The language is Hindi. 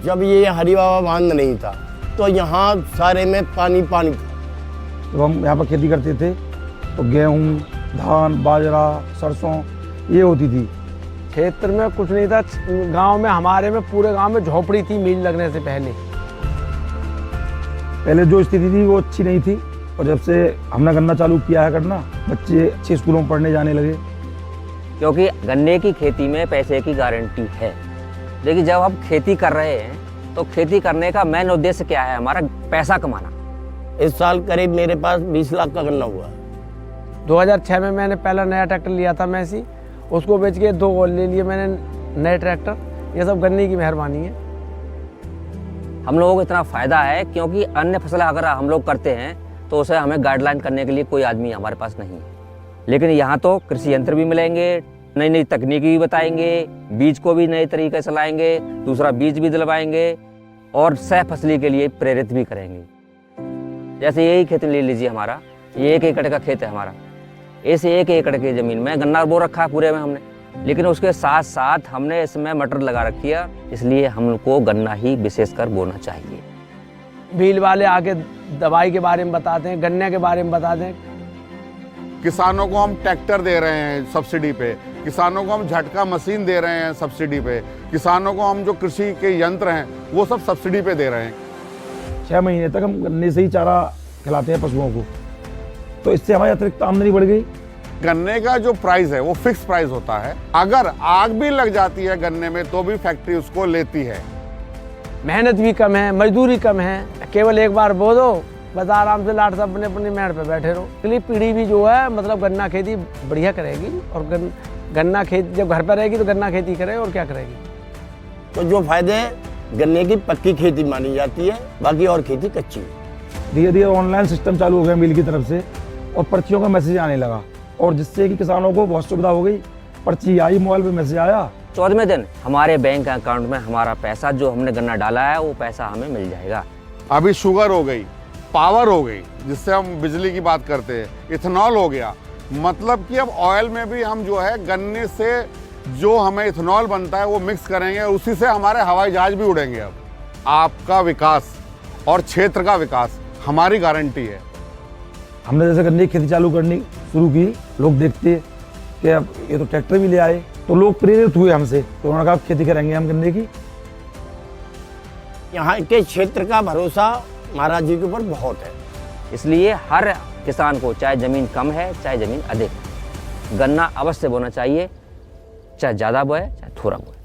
जब ये हरि बाबा बांध नहीं था तो यहाँ सारे में पानी पानी था। जब हम यहाँ पर खेती करते थे तो गेहूँ, धान, बाजरा, सरसों ये होती थी। क्षेत्र में कुछ नहीं था, गांव में हमारे में पूरे गांव में झोपड़ी थी मिल लगने से पहले जो स्थिति थी वो अच्छी नहीं थी, और जब से हमने गन्ना चालू किया है करना, बच्चे अच्छे स्कूलों में पढ़ने जाने लगे। क्योंकि गन्ने की खेती में पैसे की गारंटी है। लेकिन जब हम खेती कर रहे हैं तो खेती करने का मेन उद्देश्य क्या है? हमारा पैसा कमाना। इस साल करीब मेरे पास 20 लाख का गन्ना हुआ। 2006 में मैंने पहला नया ट्रैक्टर लिया था मैसी, उसको बेच के 2 और ले लिए मैंने नए ट्रैक्टर। ये सब गन्ने की मेहरबानी है। हम लोगों को इतना फ़ायदा है क्योंकि अन्य फसल अगर हम लोग करते हैं तो उसे हमें गाइडलाइन करने के लिए कोई आदमी हमारे पास नहीं है। लेकिन यहाँ तो कृषि यंत्र भी मिलेंगे, नई नई तकनीकी भी बताएंगे, बीज को भी नए तरीके से लाएंगे, दूसरा बीज भी दिलवाएंगे और सह फसली के लिए प्रेरित भी करेंगे। जैसे यही खेत ले लीजिए, हमारा ये 1 एकड़ का खेत है हमारा। इस 1 एकड़ की ज़मीन में गन्ना बो रखा है पूरे में हमने, लेकिन उसके साथ साथ हमने इसमें मटर लगा रखी है। इसलिए हमको गन्ना ही विशेषकर बोना चाहिए। भील वाले आके दवाई के बारे में बताते हैं, गन्ने के बारे में बताते हैं। किसानों को हम ट्रैक्टर दे रहे हैं सब्सिडी पे, किसानों को हम झटका मशीन दे रहे हैं सब्सिडी पे, किसानों को हम जो कृषि के यंत्र हैं वो सब सब्सिडी पे दे रहे हैं। 6 महीने तक हम गन्ने से ही चारा खिलाते हैं पशुओं को, तो इससे हमारी अतिरिक्त आमदनी बढ़ गई। गन्ने का जो प्राइस है वो फिक्स प्राइस होता है। अगर आग भी लग जाती है गन्ने में तो भी फैक्ट्री उसको लेती है। मेहनत भी कम है, मजदूरी कम है, केवल एक बार बो दो, बस आराम से लाट सब अपने अपनी मेहनत पे बैठे रहो। इसलिए पीढ़ी भी जो है मतलब गन्ना खेती बढ़िया करेगी, और गन्ना खेती जब घर पर रहेगी तो गन्ना खेती करे, और क्या करेगी। तो जो फायदे हैं, गन्ने की पक्की खेती मानी जाती है, बाकी और खेती कच्ची। धीरे धीरे ऑनलाइन सिस्टम चालू हो गया मिल की तरफ से, और पर्चियों का मैसेज आने लगा, और जिससे कि किसानों को बहुत सुविधा हो गई। पर्ची आई, मोबाइल पे मैसेज आया, 14वें दिन हमारे बैंक अकाउंट में हमारा पैसा जो हमने गन्ना डाला है वो पैसा हमें मिल जाएगा। अभी शुगर हो गई, पावर हो गई, जिससे हम बिजली की बात करते हैं, इथेनॉल हो गया। मतलब कि अब ऑयल में भी हम जो है गन्ने से जो हमें इथेनॉल बनता है वो मिक्स करेंगे, उसी से हमारे हवाई जहाज भी उड़ेंगे। अब आपका विकास और क्षेत्र का विकास हमारी गारंटी है। हमने जैसे गन्ने की खेती चालू करनी शुरू की, लोग देखते कि अब ये तो ट्रैक्टर भी ले आए, तो लोग प्रेरित हुए हमसे, तो उन्होंने कहा खेती करेंगे हम गन्ने की। यहाँ के क्षेत्र का भरोसा महाराज जी के ऊपर बहुत है। इसलिए हर किसान को, चाहे ज़मीन कम है चाहे ज़मीन अधिक, गन्ना अवश्य बोना चाहिए, चाहे ज़्यादा बोए चाहे थोड़ा बोए।